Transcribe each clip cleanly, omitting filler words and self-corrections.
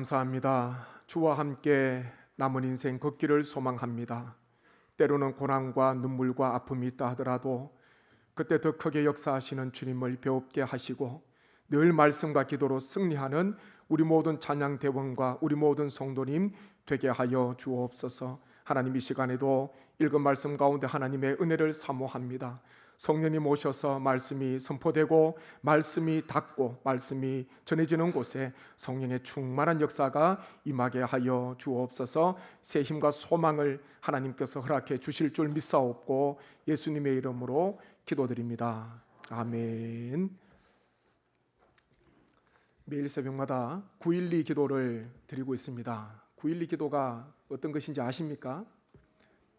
감사합니다. 주와 함께 남은 인생 걷기를 소망합니다. 때로는 고난과 눈물과 아픔이 있다 하더라도 그때 더 크게 역사하시는 주님을 배웁게 하시고 늘 말씀과 기도로 승리하는 우리 모든 찬양대원과 우리 모든 성도님 되게 하여 주옵소서. 하나님, 이 시간에도 읽은 말씀 가운데 하나님의 은혜를 사모합니다. 성령님 오셔서 말씀이 선포되고 말씀이 닿고 말씀이 전해지는 곳에 성령의 충만한 역사가 임하게 하여 주옵소서. 새 힘과 소망을 하나님께서 허락해 주실 줄 믿사옵고 예수님의 이름으로 기도드립니다. 아멘. 매일 새벽마다 912 기도를 드리고 있습니다. 912 기도가 어떤 것인지 아십니까?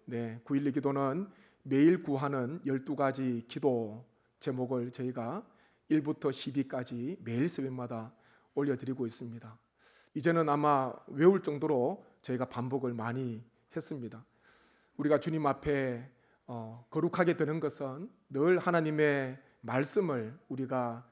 네, 912 기도는 매일 구하는 12가지 기도 제목을 저희가 1부터 12까지 매일 새벽마다 올려드리고 있습니다. 이제는 아마 외울 정도로 저희가 반복을 많이 했습니다. 우리가 주님 앞에 거룩하게 되는 것은 늘 하나님의 말씀을 우리가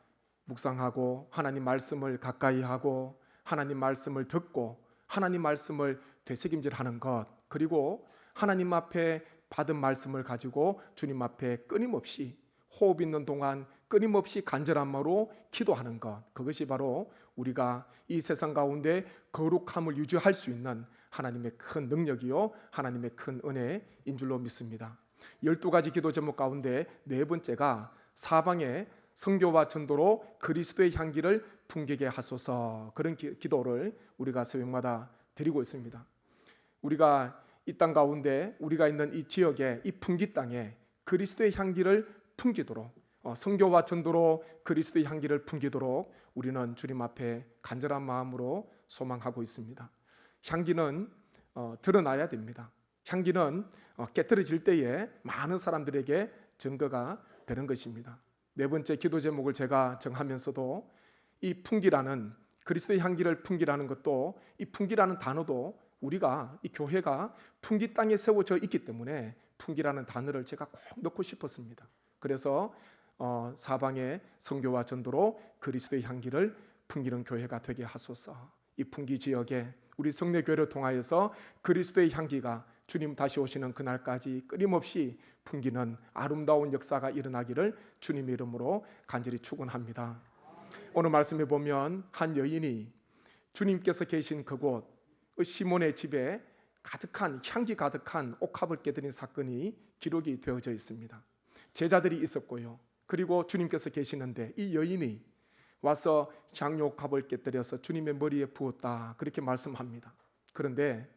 묵상하고 하나님 말씀을 가까이 하고 하나님 말씀을 듣고 하나님 말씀을 되새김질하는 것, 그리고 하나님 앞에 받은 말씀을 가지고 주님 앞에 끊임없이 호흡 있는 동안 끊임없이 간절한 마음으로 기도하는 것, 그것이 바로 우리가 이 세상 가운데 거룩함을 유지할 수 있는 하나님의 큰 능력이요 하나님의 큰 은혜인 줄로 믿습니다. 12가지 기도 제목 가운데 네 번째가 사방에 성교와 전도로 그리스도의 향기를 풍기게 하소서, 그런 기도를 우리가 새벽마다 드리고 있습니다. 우리가 이 땅 가운데 우리가 있는 이 지역에 이 풍기 땅에 그리스도의 향기를 풍기도록 성교와 전도로 그리스도의 향기를 풍기도록 우리는 주님 앞에 간절한 마음으로 소망하고 있습니다. 향기는 드러나야 됩니다. 향기는 깨트려질 때에 많은 사람들에게 증거가 되는 것입니다. 네 번째 기도 제목을 제가 정하면서도 이 풍기라는, 그리스도의 향기를 풍기라는 것도, 이 풍기라는 단어도 우리가 이 교회가 풍기 땅에 세워져 있기 때문에 풍기라는 단어를 제가 꼭 넣고 싶었습니다. 그래서 사방에 선교와 전도로 그리스도의 향기를 풍기는 교회가 되게 하소서. 이 풍기 지역에 우리 성례교회를 통하여서 그리스도의 향기가 주님 다시 오시는 그날까지 끊임없이 풍기는 아름다운 역사가 일어나기를 주님의 이름으로 간절히 축원합니다. 오늘 말씀에 보면 한 여인이 주님께서 계신 그곳 시몬의 집에 가득한, 향기 가득한 옥합을 깨뜨린 사건이 기록이 되어져 있습니다. 제자들이 있었고요, 그리고 주님께서 계시는데 이 여인이 와서 향유옥합을 깨뜨려서 주님의 머리에 부었다, 그렇게 말씀합니다. 그런데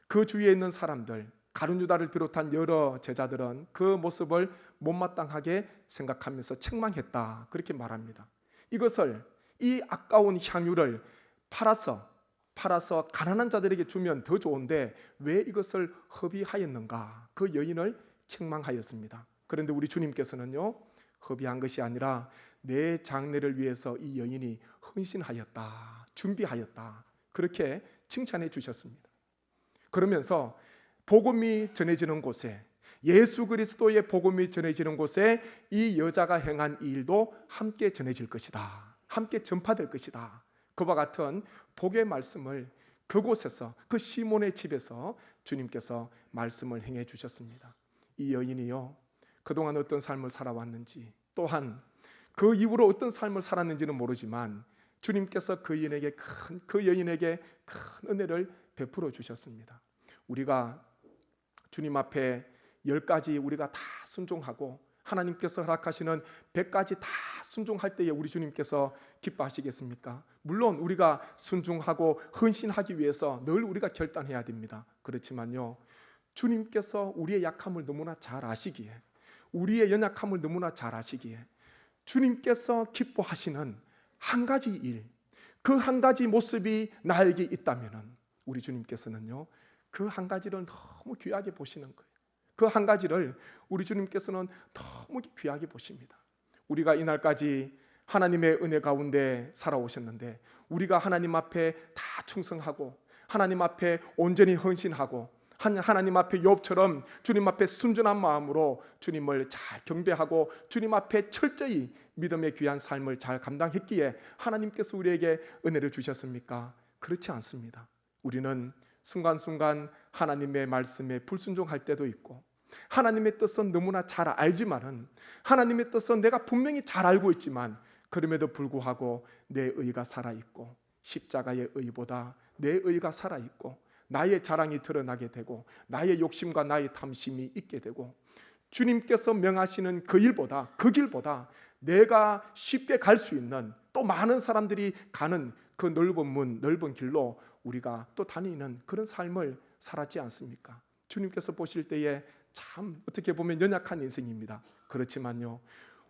그 주위에 있는 사람들, 가룟 유다를 비롯한 여러 제자들은 그 모습을 못마땅하게 생각하면서 책망했다, 그렇게 말합니다. 이것을, 이 아까운 향유를 팔아서 가난한 자들에게 주면 더 좋은데 왜 이것을 허비하였는가, 그 여인을 책망하였습니다. 그런데 우리 주님께서는요, 허비한 것이 아니라 내 장래를 위해서 이 여인이 헌신하였다, 준비하였다, 그렇게 칭찬해 주셨습니다. 그러면서 복음이 전해지는 곳에, 예수 그리스도의 복음이 전해지는 곳에 이 여자가 행한 이 일도 함께 전해질 것이다, 함께 전파될 것이다, 그와 같은 복의 말씀을 그곳에서, 그 시몬의 집에서 주님께서 말씀을 행해 주셨습니다. 이 여인이요, 그동안 어떤 삶을 살아왔는지, 또한 그 이후로 어떤 삶을 살았는지는 모르지만 주님께서 그 여인에게 큰 은혜를 베풀어 주셨습니다. 우리가 주님 앞에 10가지 우리가 다 순종하고 하나님께서 허락하시는 100가지 다 순종할 때에 우리 주님께서 기뻐하시겠습니까? 물론 우리가 순종하고 헌신하기 위해서 늘 우리가 결단해야 됩니다. 그렇지만요, 주님께서 우리의 약함을 너무나 잘 아시기에, 우리의 연약함을 너무나 잘 아시기에 주님께서 기뻐하시는 한 가지 일, 그 한 가지 모습이 나에게 있다면 우리 주님께서는요, 그 한 가지를 너무 귀하게 보시는 거예요. 그 한 가지를 우리 주님께서는 너무 귀하게 보십니다. 우리가 이날까지 하나님의 은혜 가운데 살아오셨는데 우리가 하나님 앞에 다 충성하고 하나님 앞에 온전히 헌신하고 하나님 앞에 욥처럼 주님 앞에 순전한 마음으로 주님을 잘 경배하고 주님 앞에 철저히 믿음의 귀한 삶을 잘 감당했기에 하나님께서 우리에게 은혜를 주셨습니까? 그렇지 않습니다. 우리는 순간순간 하나님의 말씀에 불순종할 때도 있고, 하나님의 뜻은 너무나 잘 알지만은, 하나님의 뜻은 내가 분명히 잘 알고 있지만 그럼에도 불구하고 내 의가 살아있고, 십자가의 의보다 내 의가 살아있고, 나의 자랑이 드러나게 되고, 나의 욕심과 나의 탐심이 있게 되고, 주님께서 명하시는 그 일보다, 그 길보다 내가 쉽게 갈 수 있는, 또 많은 사람들이 가는 그 넓은 문, 넓은 길로 우리가 또 다니는 그런 삶을 살았지 않습니까? 주님께서 보실 때에 참 어떻게 보면 연약한 인생입니다. 그렇지만요,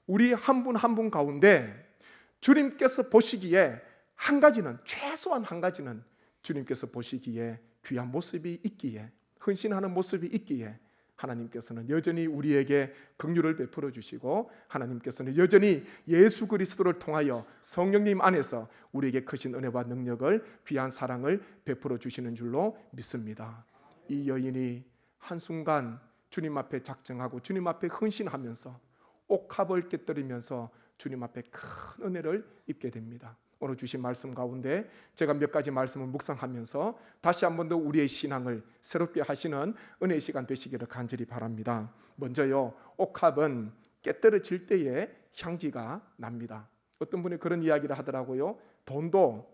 우리 한 분 한 분 가운데 주님께서 보시기에 한 가지는, 최소한 한 가지는 주님께서 보시기에 귀한 모습이 있기에, 헌신하는 모습이 있기에 하나님께서는 여전히 우리에게 긍휼을 베풀어 주시고, 하나님께서는 여전히 예수 그리스도를 통하여 성령님 안에서 우리에게 크신 은혜와 능력을, 귀한 사랑을 베풀어 주시는 줄로 믿습니다. 이 여인이 한순간 주님 앞에 작정하고 주님 앞에 헌신하면서 옥합을 깨뜨리면서 주님 앞에 큰 은혜를 입게 됩니다. 오늘 주신 말씀 가운데 제가 몇 가지 말씀을 묵상하면서 다시 한 번 더 우리의 신앙을 새롭게 하시는 은혜의 시간 되시기를 간절히 바랍니다. 먼저요, 옥합은 깨뜨려질 때에 향기가 납니다. 어떤 분이 그런 이야기를 하더라고요. 돈도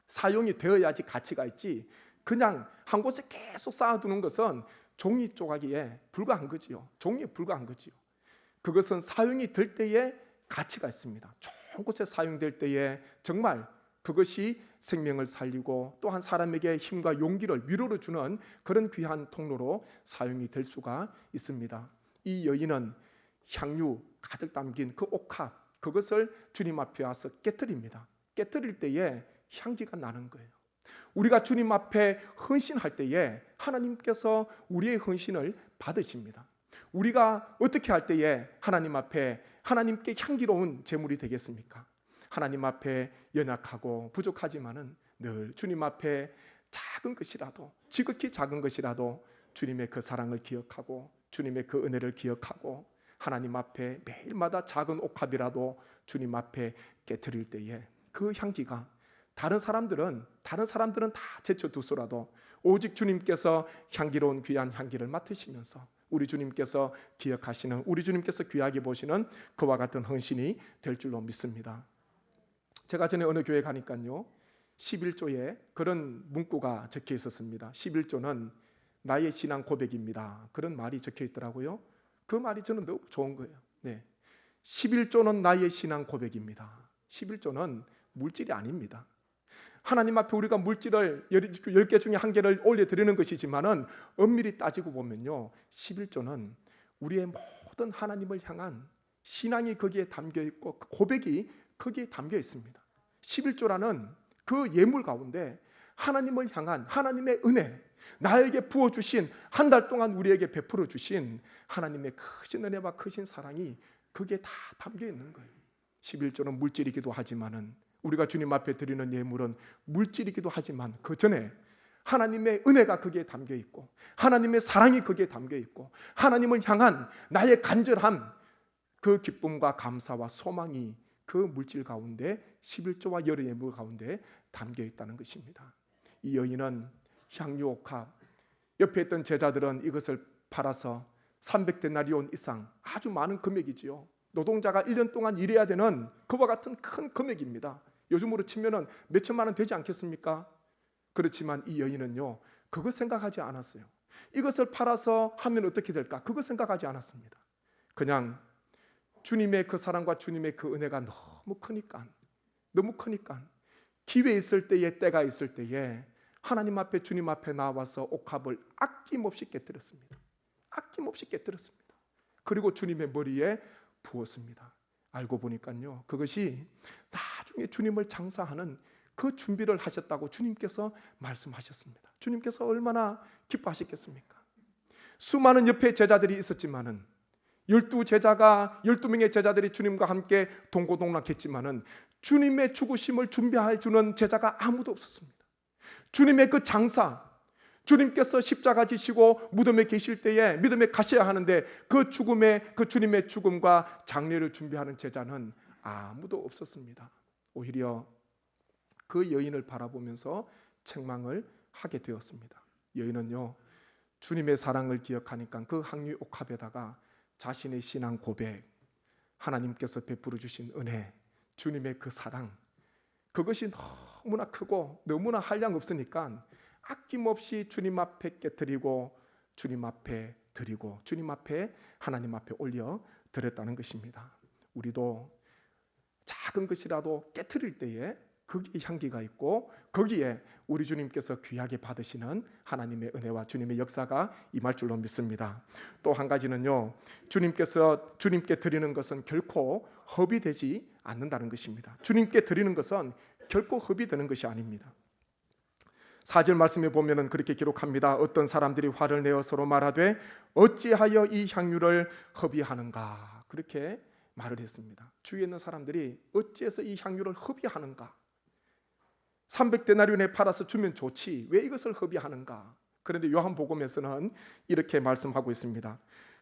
사용이 되어야지 가치가 있지, 그냥 한 곳에 계속 쌓아두는 것은 종이 조각이에 불과한 거지요. 종이에 불과한 거지요. 그것은 사용이 될 때에 가치가 있습니다. 좋은 곳에 사용될 때에 정말 그것이 생명을 살리고 또한 사람에게 힘과 용기를, 위로를 주는 그런 귀한 통로로 사용이 될 수가 있습니다. 이 여인은 향유 가득 담긴 그 옥합, 그것을 주님 앞에 와서 깨뜨립니다. 깨뜨릴 때에 향기가 나는 거예요. 우리가 주님 앞에 헌신할 때에 하나님께서 우리의 헌신을 받으십니다. 우리가 어떻게 할 때에 하나님 앞에 하나님께 향기로운 제물이 되겠습니까? 하나님 앞에 연약하고 부족하지만은 늘 주님 앞에 작은 것이라도, 지극히 작은 것이라도 주님의 그 사랑을 기억하고 주님의 그 은혜를 기억하고 하나님 앞에 매일마다 작은 옥합이라도 주님 앞에 깨트릴 때에 그 향기가 다른 사람들은 다 제쳐두서라도 오직 주님께서 향기로운 귀한 향기를 맡으시면서 우리 주님께서 기억하시는, 우리 주님께서 귀하게 보시는 그와 같은 헌신이 될 줄로 믿습니다. 제가 전에 어느 교회 가니까요, 11조에 그런 문구가 적혀 있었습니다. 11조는 나의 신앙 고백입니다. 그런 말이 적혀 있더라고요. 그 말이 저는 너무 좋은 거예요. 11조는 나의 신앙 고백입니다. 11조는 물질이 아닙니다. 하나님 앞에 우리가 물질을 10개 중에 한 개를 올려드리는 것이지만은 엄밀히 따지고 보면요, 11조는 우리의 모든 하나님을 향한 신앙이 거기에 담겨 있고 고백이 거기에 담겨 있습니다. 11조라는 그 예물 가운데 하나님을 향한 하나님의 은혜, 나에게 부어주신, 한 달 동안 우리에게 베풀어 주신 하나님의 크신 은혜와 크신 사랑이 거기에 다 담겨 있는 거예요. 11조는 물질이기도 하지만은, 우리가 주님 앞에 드리는 예물은 물질이기도 하지만 그 전에 하나님의 은혜가 거기에 담겨 있고 하나님의 사랑이 거기에 담겨 있고 하나님을 향한 나의 간절함, 그 기쁨과 감사와 소망이 그 물질 가운데 11조와 여러 예물 가운데 담겨 있다는 것입니다. 이 여인은 향유옥합, 옆에 있던 제자들은 이것을 팔아서 300데나리온 이상, 아주 많은 금액이지요. 노동자가 1년 동안 일해야 되는 그와 같은 큰 금액입니다. 요즘으로 치면은 몇 천만 원 되지 않겠습니까? 그렇지만 이 여인은요, 그거 생각하지 않았어요. 이것을 팔아서 하면 어떻게 될까? 그거 생각하지 않았습니다. 그냥 주님의 그 사랑과 주님의 그 은혜가 너무 크니까 기회 있을 때에, 때가 있을 때에 하나님 앞에, 주님 앞에 나와서 옥합을 아낌없이 깨뜨렸습니다. 그리고 주님의 머리에 부었습니다. 알고 보니까요, 그것이 나중에 주님을 장사하는 그 준비를 하셨다고 주님께서 말씀하셨습니다. 주님께서 얼마나 기뻐하셨겠습니까? 수많은 옆에 제자들이 있었지만은 12명의 제자들이 주님과 함께 동고동락했지만은 주님의 죽으심을 준비해 주는 제자가 아무도 없었습니다. 주님의 그 장사, 주님께서 십자가 지시고 무덤에 계실 때에 믿음에 가셔야 하는데 그 죽음의, 그 주님의 죽음과 장례를 준비하는 제자는 아무도 없었습니다. 오히려 그 여인을 바라보면서 책망을 하게 되었습니다. 여인은요, 주님의 사랑을 기억하니까 그 항류 옥합에다가 자신의 신앙 고백, 하나님께서 베풀어 주신 은혜, 주님의 그 사랑, 그것이 너무나 크고 너무나 한량 없으니까 아낌없이 주님 앞에 깨뜨리고 주님 앞에 드리고 주님 앞에 하나님 앞에 올려 드렸다는 것입니다. 우리도 작은 것이라도 깨뜨릴 때에 거기에 향기가 있고 거기에 우리 주님께서 귀하게 받으시는 하나님의 은혜와 주님의 역사가 임할 줄로 믿습니다. 또 한 가지는요, 주님께 드리는 것은 결코 헛이 되지 않는다는 것입니다. 주님께 드리는 것은 결코 헛이 되는 것이 아닙니다. 4절 말씀에 보면은 그렇게 기록합니다. 어떤 사람들이 화를 내어 서로 말하되 어찌하여 이 향유를 허비하는가, 그렇게 말을 했습니다. 주위에 있는 사람들이 어찌해서 이 향유를 허비하는가, 300데나리온에 팔아서 주면 좋지 왜 이것을 허비하는가. 그런데 요한복음에서는 이렇게 말씀하고 있습니다.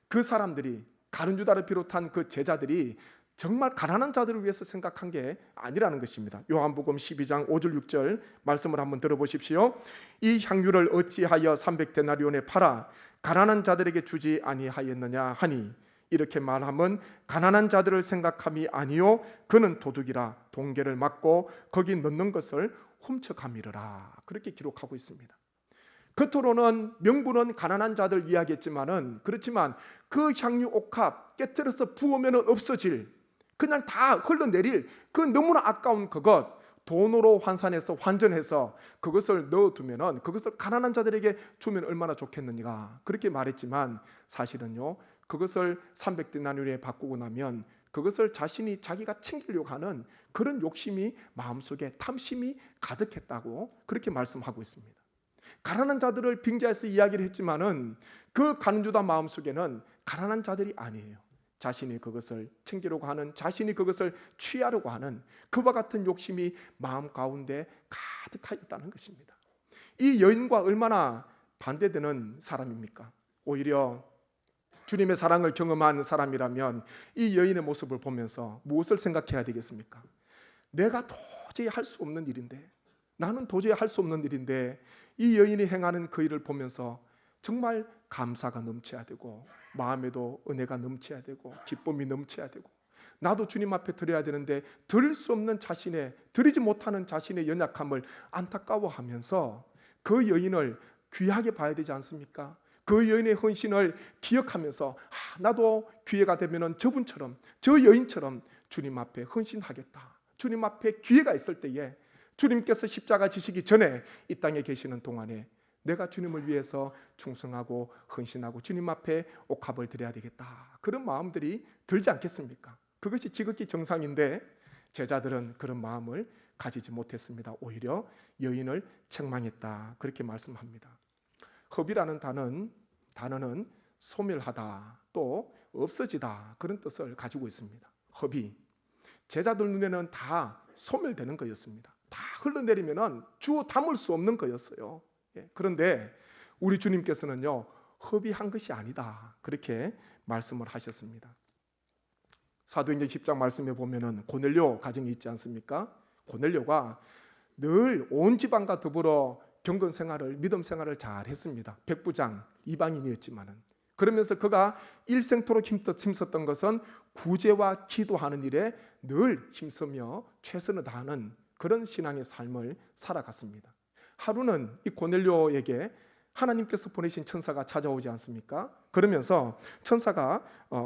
그 사람들이, 가룟 유다를 비롯한 그 제자들이 정말 가난한 자들을 위해서 생각한 게 아니라는 것입니다. 요한복음 12장 5절 6절 말씀을 한번 들어보십시오. 이 향유를 어찌하여 300데나리온에 팔아 가난한 자들에게 주지 아니하였느냐 하니, 이렇게 말하면 가난한 자들을 생각함이 아니요 그는 도둑이라 동계를 막고 거기 넣는 것을 훔쳐감이르라, 그렇게 기록하고 있습니다. 겉으로는 명분은 가난한 자들 이야기했지만은, 그렇지만 그 향유 옥합 깨뜨려서 부으면 없어질, 그냥 다 흘러내릴 그 너무나 아까운 그것, 돈으로 환산해서 환전해서 그것을 넣어두면은 그것을 가난한 자들에게 주면 얼마나 좋겠느냐, 그렇게 말했지만 사실은요, 그것을 300데나리온에 바꾸고 나면 그것을 자기가 챙기려고 하는 그런 욕심이 마음속에 탐심이 가득했다고 그렇게 말씀하고 있습니다. 가난한 자들을 빙자해서 이야기를 했지만은 그 가룟 유다 마음속에는 가난한 자들이 아니에요. 자신이 그것을 챙기려고 하는, 자신이 그것을 취하려고 하는 그와 같은 욕심이 마음 가운데 가득하였다는 것입니다. 이 여인과 얼마나 반대되는 사람입니까? 오히려 주님의 사랑을 경험한 사람이라면 이 여인의 모습을 보면서 무엇을 생각해야 되겠습니까? 내가 도저히 할 수 없는 일인데, 나는 도저히 할 수 없는 일인데 이 여인이 행하는 그 일을 보면서 정말 감사가 넘쳐야 되고 마음에도 은혜가 넘쳐야 되고 기쁨이 넘쳐야 되고, 나도 주님 앞에 드려야 되는데 드릴 수 없는 자신의, 드리지 못하는 자신의 연약함을 안타까워하면서 그 여인을 귀하게 봐야 되지 않습니까? 그 여인의 헌신을 기억하면서 나도 기회가 되면은 저분처럼, 저 여인처럼 주님 앞에 헌신하겠다. 주님 앞에 기회가 있을 때에, 주님께서 십자가 지시기 전에 이 땅에 계시는 동안에 내가 주님을 위해서 충성하고 헌신하고 주님 앞에 옥합을 드려야 되겠다, 그런 마음들이 들지 않겠습니까? 그것이 지극히 정상인데 제자들은 그런 마음을 가지지 못했습니다. 오히려 여인을 책망했다, 그렇게 말씀합니다. 헛이라는 단어는 소멸하다, 또 없어지다, 그런 뜻을 가지고 있습니다. 헛이 제자들 눈에는 다 소멸되는 거였습니다. 다 흘러내리면은 주워 담을 수 없는 거였어요. 그런데 우리 주님께서는요, 허비한 것이 아니다, 그렇게 말씀을 하셨습니다. 사도행전 10장 말씀에 보면은 고넬료 가정이 있지 않습니까? 고넬료가 늘 온 집안과 더불어 경건 생활을, 믿음 생활을 잘 했습니다. 백부장, 이방인이었지만은, 그러면서 그가 일생토록 힘썼던 것은 구제와 기도하는 일에 늘 힘쓰며 최선을 다하는 그런 신앙의 삶을 살아갔습니다. 하루는 이 고넬료에게 하나님께서 보내신 천사가 찾아오지 않습니까? 그러면서 천사가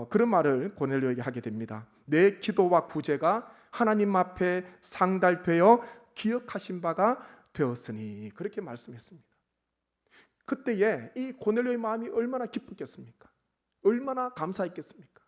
그런 말을 고넬료에게 하게 됩니다. 내 기도와 구제가 하나님 앞에 상달되어 기억하신 바가 되었으니, 그렇게 말씀했습니다. 그때에 이 고넬료의 마음이 얼마나 기쁘겠습니까? 얼마나 감사했겠습니까?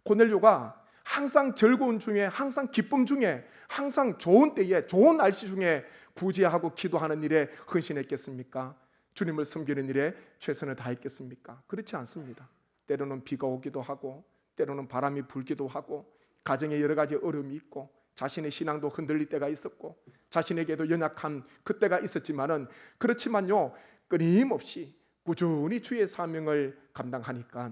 고넬료가 항상 즐거운 중에, 항상 기쁨 중에, 항상 좋은 때에, 좋은 날씨 중에 구제하고 기도하는 일에 헌신했겠습니까? 주님을 섬기는 일에 최선을 다했겠습니까? 그렇지 않습니다. 때로는 비가 오기도 하고, 때로는 바람이 불기도 하고, 가정에 여러 가지 어려움이 있고, 자신의 신앙도 흔들릴 때가 있었고, 자신에게도 연약한 그때가 있었지만은, 그렇지만요, 끊임없이 꾸준히 주의 사명을 감당하니까,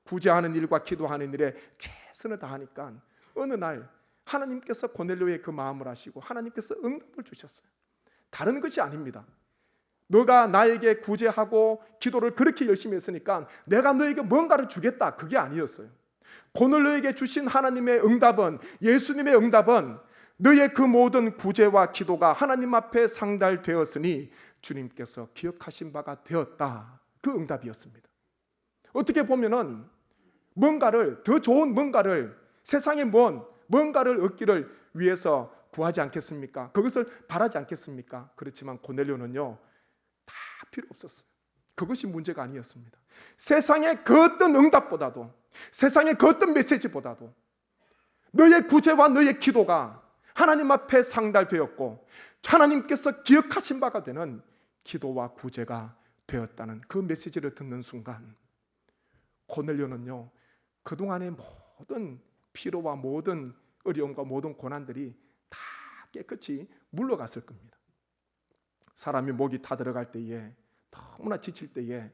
구제하는 일과 기도하는 일에 최선을 다하니까 어느 날 하나님께서 고넬료의 그 마음을 아시고 하나님께서 응답을 주셨어요. 다른 것이 아닙니다. 너가 나에게 구제하고 기도를 그렇게 열심히 했으니까 내가 너에게 뭔가를 주겠다, 그게 아니었어요. 고넬료에게 주신 하나님의 응답은, 예수님의 응답은 너의 그 모든 구제와 기도가 하나님 앞에 상달되었으니 주님께서 기억하신 바가 되었다, 그 응답이었습니다. 어떻게 보면은 뭔가를, 더 좋은 뭔가를, 세상에 뭔가를 얻기를 위해서 구하지 않겠습니까? 그것을 바라지 않겠습니까? 그렇지만 고넬료는요, 다 필요 없었어요. 그것이 문제가 아니었습니다. 세상의 그 어떤 응답보다도, 세상의 그 어떤 메시지보다도 너의 구제와 너의 기도가 하나님 앞에 상달되었고 하나님께서 기억하신 바가 되는 기도와 구제가 되었다는 그 메시지를 듣는 순간 고넬료는요, 그동안의 모든 피로와 모든 어려움과 모든 고난들이 다 깨끗이 물러갔을 겁니다. 사람이 목이 타들어갈 때에, 너무나 지칠 때에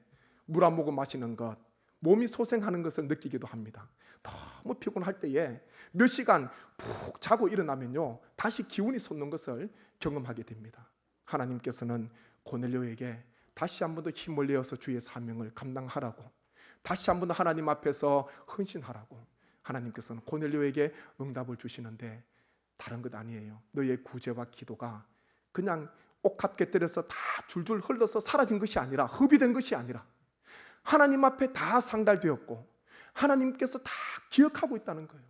물 한 모금 마시는 것, 몸이 소생하는 것을 느끼기도 합니다. 너무 피곤할 때에 몇 시간 푹 자고 일어나면요, 다시 기운이 솟는 것을 경험하게 됩니다. 하나님께서는 고넬료에게 다시 한 번 더 힘을 내어서 주의 사명을 감당하라고, 다시 한 번 더 하나님 앞에서 헌신하라고 하나님께서는 고넬료에게 응답을 주시는데, 다른 것 아니에요. 너의 구제와 기도가 그냥 옥합 곁들여서 다 줄줄 흘러서 사라진 것이 아니라, 흡입된 것이 아니라 하나님 앞에 다 상달되었고 하나님께서 다 기억하고 있다는 거예요.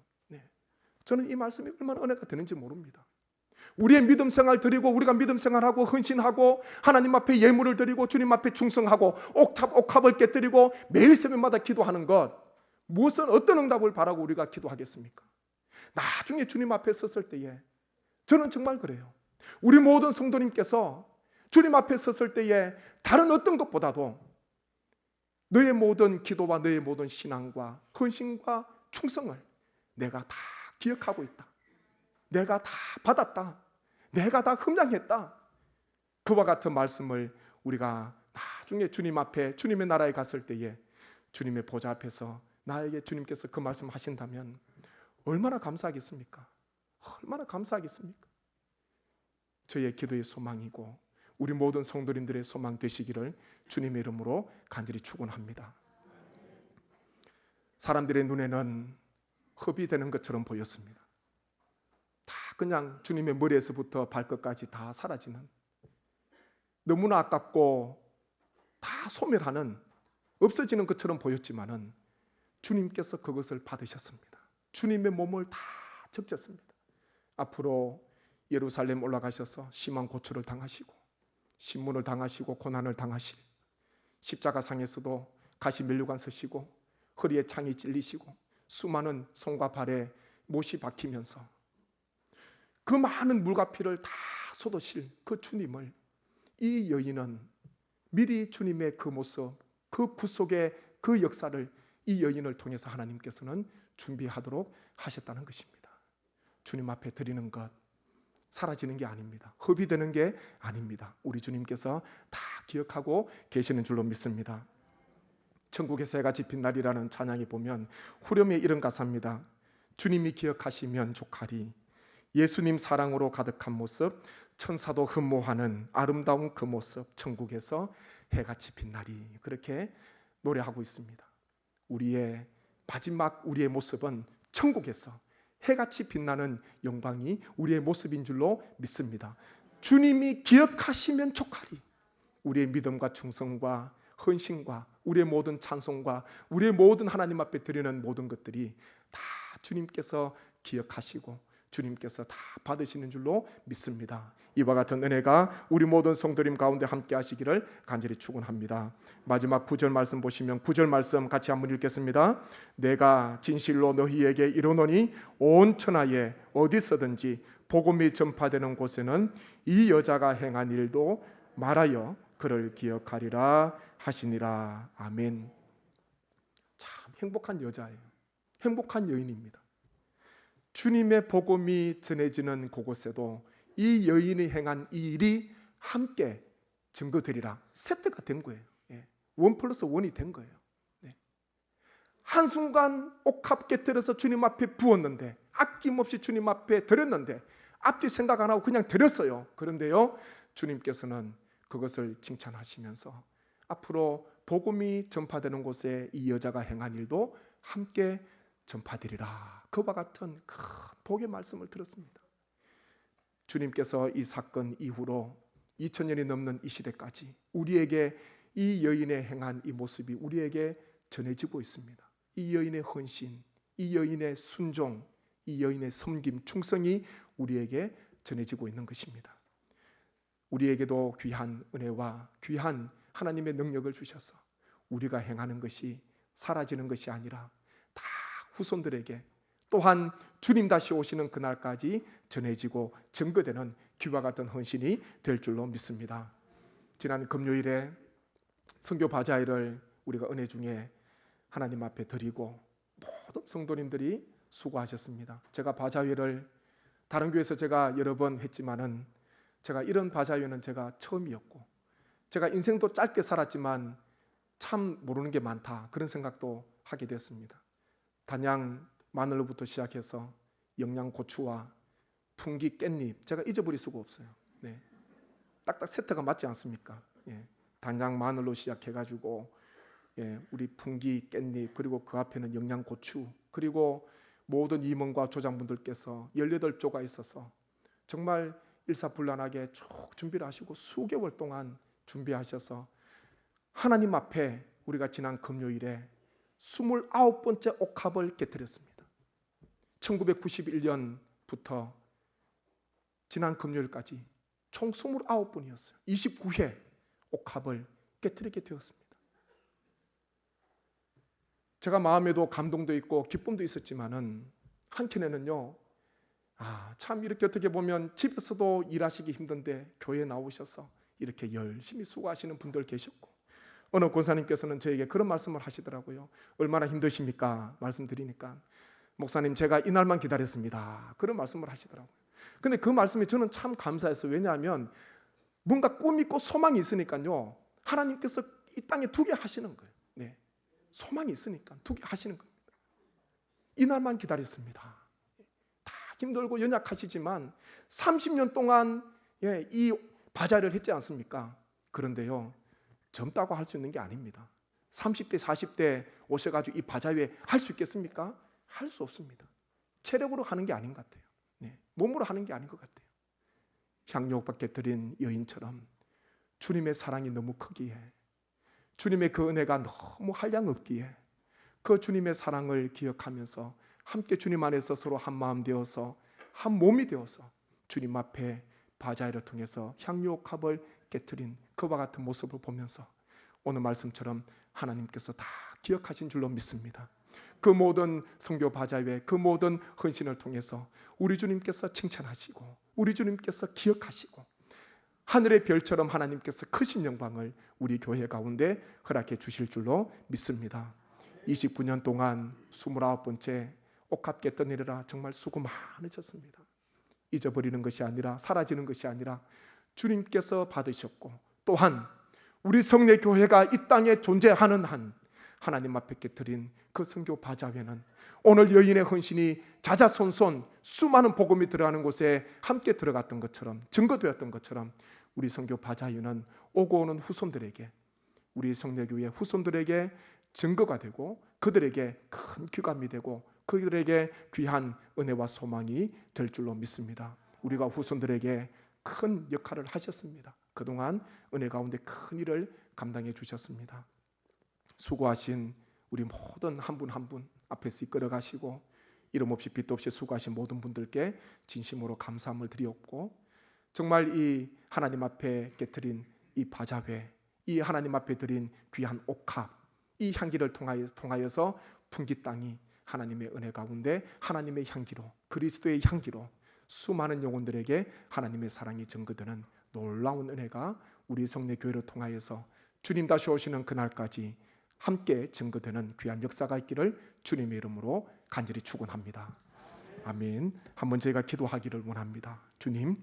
저는 이 말씀이 얼마나 은혜가 되는지 모릅니다. 우리의 믿음 생활 드리고, 우리가 믿음 생활하고 헌신하고 하나님 앞에 예물을 드리고 주님 앞에 충성하고 옥합을 깨뜨리고 매일 새벽마다 기도하는 것, 무엇은 어떤 응답을 바라고 우리가 기도하겠습니까? 나중에 주님 앞에 섰을 때에, 저는 정말 그래요. 우리 모든 성도님께서 주님 앞에 섰을 때에 다른 어떤 것보다도 너의 모든 기도와 너의 모든 신앙과 헌신과 충성을 내가 다 기억하고 있다, 내가 다 받았다, 내가 다 흠양했다, 그와 같은 말씀을 우리가 나중에 주님 앞에, 주님의 나라에 갔을 때에 주님의 보좌 앞에서 나에게 주님께서 그 말씀 하신다면 얼마나 감사하겠습니까? 얼마나 감사하겠습니까? 저의 기도의 소망이고 우리 모든 성도님들의 소망 되시기를 주님의 이름으로 간절히 축원합니다. 사람들의 눈에는 흡이 되는 것처럼 보였습니다. 다 그냥 주님의 머리에서부터 발끝까지 다 사라지는, 너무나 아깝고 다 소멸하는, 없어지는 것처럼 보였지만은 주님께서 그것을 받으셨습니다. 주님의 몸을 다 적셨습니다. 앞으로 예루살렘 올라가셔서 심한 고초를 당하시고 신문을 당하시고 고난을 당하실, 십자가상에서도 가시 면류관 서시고 허리에 창이 찔리시고 수많은 손과 발에 못이 박히면서 그 많은 물과 피를 다 쏟으실 그 주님을, 이 여인은 미리 주님의 그 모습, 그 구속의 그 역사를 이 여인을 통해서 하나님께서는 준비하도록 하셨다는 것입니다. 주님 앞에 드리는 것 사라지는 게 아닙니다. 흡입되는 게 아닙니다. 우리 주님께서 다 기억하고 계시는 줄로 믿습니다. 천국에서 해가 집힌 날이라는 찬양에 보면 후렴에 이런 가사입니다. 주님이 기억하시면 족하리, 예수님 사랑으로 가득한 모습, 천사도 흠모하는 아름다운 그 모습, 천국에서 해가 집힌 날이, 그렇게 노래하고 있습니다. 우리의 마지막, 우리의 모습은 천국에서 해같이 빛나는 영광이 우리의 모습인 줄로 믿습니다. 주님이 기억하시면 족하리. 우리의 믿음과 충성과 헌신과 우리의 모든 찬송과 우리의 모든 하나님 앞에 드리는 모든 것들이 다 주님께서 기억하시고 주님께서 다 받으시는 줄로 믿습니다. 이와 같은 은혜가 우리 모든 성도님 가운데 함께 하시기를 간절히 축원합니다. 마지막 9절 말씀 보시면 9절 말씀 같이 한번 읽겠습니다. 내가 진실로 너희에게 이르노니 온 천하에 어디서든지 복음이 전파되는 곳에는 이 여자가 행한 일도 말하여 그를 기억하리라 하시니라. 아멘. 참 행복한 여자예요. 행복한 여인입니다. 주님의 복음이 전해지는 그곳에도 이 여인이 행한 이 일이 함께 증거되리라. 세트가 된 거예요. 1+1이 된 거예요. 한순간 옥합 곁들여서 주님 앞에 부었는데, 아낌없이 주님 앞에 드렸는데, 앞뒤 생각 안 하고 그냥 드렸어요. 그런데요, 주님께서는 그것을 칭찬하시면서 앞으로 복음이 전파되는 곳에 이 여자가 행한 일도 함께 전파되리라. 그와 같은 큰 복의 말씀을 들었습니다. 주님께서 이 사건 이후로 2000년이 넘는 이 시대까지 우리에게 이 여인의 행한 이 모습이 우리에게 전해지고 있습니다. 이 여인의 헌신, 이 여인의 순종, 이 여인의 섬김, 충성이 우리에게 전해지고 있는 것입니다. 우리에게도 귀한 은혜와 귀한 하나님의 능력을 주셔서 우리가 행하는 것이 사라지는 것이 아니라 다 후손들에게 또한 주님 다시 오시는 그날까지 전해지고 증거되는 귀와 같은 헌신이 될 줄로 믿습니다. 지난 금요일에 선교 바자회를 우리가 은혜 중에 하나님 앞에 드리고 모든 성도님들이 수고하셨습니다. 제가 바자회를 다른 교회에서 제가 여러 번 했지만은 제가 이런 바자회는 제가 처음이었고 제가 인생도 짧게 살았지만 참 모르는 게 많다 그런 생각도 하게 됐습니다. 단양 마늘로부터 시작해서 영양고추와 풍기 깻잎 제가 잊어버릴 수가 없어요. 네. 딱딱 세트가 맞지 않습니까? 예. 단양 마늘로 시작해가지고 우리 풍기 깻잎 그리고 그 앞에는 영양고추 그리고 모든 임원과 조장분들께서 18조가 있어서 정말 일사불란하게 쭉 준비를 하시고 수개월 동안 준비하셔서 하나님 앞에 우리가 지난 금요일에 29번째 옥합을 깨뜨렸습니다. 1991년부터 지난 금요일까지 총 29번이었어요. 29회 옥합을 깨뜨리게 되었습니다. 제가 마음에도 감동도 있고 기쁨도 있었지만은 한켠에는요, 참 이렇게 어떻게 보면 집에서도 일하시기 힘든데 교회에 나오셔서 이렇게 열심히 수고하시는 분들 계셨고 어느 권사님께서는 저에게 그런 말씀을 하시더라고요. 얼마나 힘드십니까? 말씀드리니까 목사님 제가 이날만 기다렸습니다. 그런 말씀을 하시더라고요. 근데 그 말씀이 저는 참 감사했어요. 왜냐하면 뭔가 꿈이 있고 소망이 있으니까요. 하나님께서 이 땅에 두게 하시는 거예요. 네. 소망이 있으니까 두게 하시는 겁니다. 이날만 기다렸습니다. 다 힘들고 연약하시지만 30년 동안 이 바자를 했지 않습니까? 그런데요. 젊다고 할 수 있는 게 아닙니다. 30대 40대 오셔가지고 이 바자회 할 수 있겠습니까? 할 수 없습니다. 체력으로 하는 게 아닌 것 같아요. 네. 몸으로 하는 게 아닌 것 같아요. 향료밖에 드린 여인처럼 주님의 사랑이 너무 크기에 주님의 그 은혜가 너무 한량없기에 그 주님의 사랑을 기억하면서 함께 주님 안에서 서로 한 마음 되어서 한 몸이 되어서 주님 앞에 바자회를 통해서 향료컵을 깨트린 그와 같은 모습을 보면서 오늘 말씀처럼 하나님께서 다 기억하신 줄로 믿습니다. 그 모든 선교 바자회, 그 모든 헌신을 통해서 우리 주님께서 칭찬하시고 우리 주님께서 기억하시고 하늘의 별처럼 하나님께서 크신 영광을 우리 교회 가운데 허락해 주실 줄로 믿습니다. 29년 동안 29번째 옥합 깨뜨리라 정말 수고 많으셨습니다. 잊어버리는 것이 아니라 사라지는 것이 아니라 주님께서 받으셨고 또한 우리 성례교회가 이 땅에 존재하는 한 하나님 앞에 깨뜨린 그 선교 바자회는 오늘 여인의 헌신이 자자손손 수많은 복음이 들어가는 곳에 함께 들어갔던 것처럼 증거되었던 것처럼 우리 선교 바자회는 오고 오는 후손들에게 우리 성례교회 후손들에게 증거가 되고 그들에게 큰 귀감이 되고 그들에게 귀한 은혜와 소망이 될 줄로 믿습니다. 우리가 후손들에게 큰 역할을 하셨습니다. 그동안 은혜 가운데 큰 일을 감당해 주셨습니다. 수고하신 우리 모든 한 분 한 분 앞에서 이끌어 가시고 이름 없이 빛도 없이 수고하신 모든 분들께 진심으로 감사함을 드리옵고 정말 이 하나님 앞에 깨트린 이 바자회, 이 하나님 앞에 드린 귀한 옥합, 이 향기를 통하여서 풍기 땅이 하나님의 은혜 가운데 하나님의 향기로 그리스도의 향기로 수많은 영혼들에게 하나님의 사랑이 증거되는 놀라운 은혜가 우리 성례교회를 통하여서 주님 다시 오시는 그날까지 함께 증거되는 귀한 역사가 있기를 주님의 이름으로 간절히 축원합니다. 아멘. 한번 저희가 기도하기를 원합니다. 주님,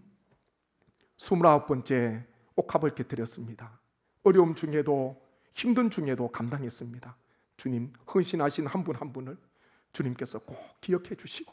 29번째 옥합을 깨뜨렸습니다. 어려움 중에도 힘든 중에도 감당했습니다. 주님, 헌신하신 한 분 한 분을 주님께서 꼭 기억해 주시고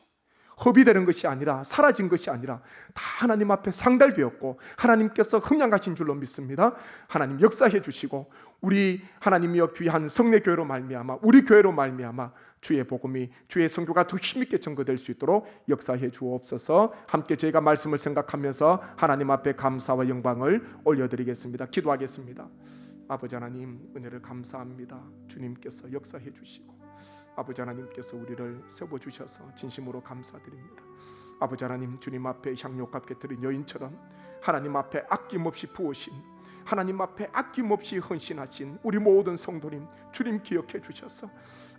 허비되는 것이 아니라, 사라진 것이 아니라 다 하나님 앞에 상달되었고 하나님께서 흥량하신 줄로 믿습니다. 하나님 역사해 주시고 우리 하나님이여 귀한 성례교회로 말미암아, 우리 교회로 말미암아 주의 복음이, 주의 선교가 더 힘있게 전거될 수 있도록 역사해 주옵소서. 함께 저희가 말씀을 생각하면서 하나님 앞에 감사와 영광을 올려드리겠습니다. 기도하겠습니다. 아버지 하나님, 은혜를 감사합니다. 주님께서 역사해 주시고 아버지 하나님께서 우리를 세워주셔서 진심으로 감사드립니다. 아버지 하나님, 주님 앞에 향료값게 드린 여인처럼 하나님 앞에 아낌없이 부으신, 하나님 앞에 아낌없이 헌신하신 우리 모든 성도님 주님 기억해 주셔서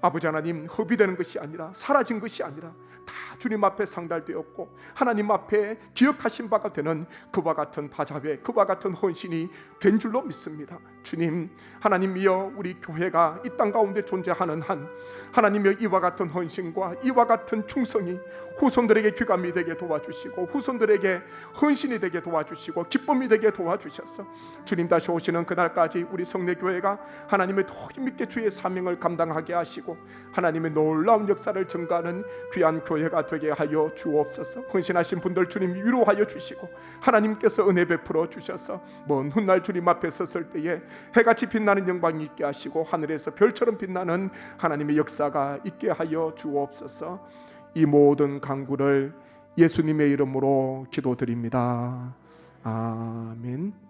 아버지 하나님, 허비되는 것이 아니라, 사라진 것이 아니라 다 주님 앞에 상달되었고 하나님 앞에 기억하신 바가 되는 그와 같은 바자회, 그와 같은 헌신이 된 줄로 믿습니다. 주님, 하나님이여 우리 교회가 이 땅 가운데 존재하는 한 하나님이여 이와 같은 헌신과 이와 같은 충성이 후손들에게 귀감이 되게 도와주시고 후손들에게 헌신이 되게 도와주시고 기쁨이 되게 도와주셔서 주님 다시 오시는 그날까지 우리 성례교회가 하나님의 더 힘있게 주의 사명을 감당하게 하시고 하나님의 놀라운 역사를 증거하는 귀한 교회가 되게 하여 주옵소서. 헌신하신 분들 주님 위로하여 주시고 하나님께서 은혜 베풀어 주셔서 먼 훗날 주님 앞에 섰을 때에 해같이 빛나는 영광이 있게 하시고 하늘에서 별처럼 빛나는 하나님의 역사가 있게 하여 주옵소서. 이 모든 간구를 예수님의 이름으로 기도드립니다. 아멘.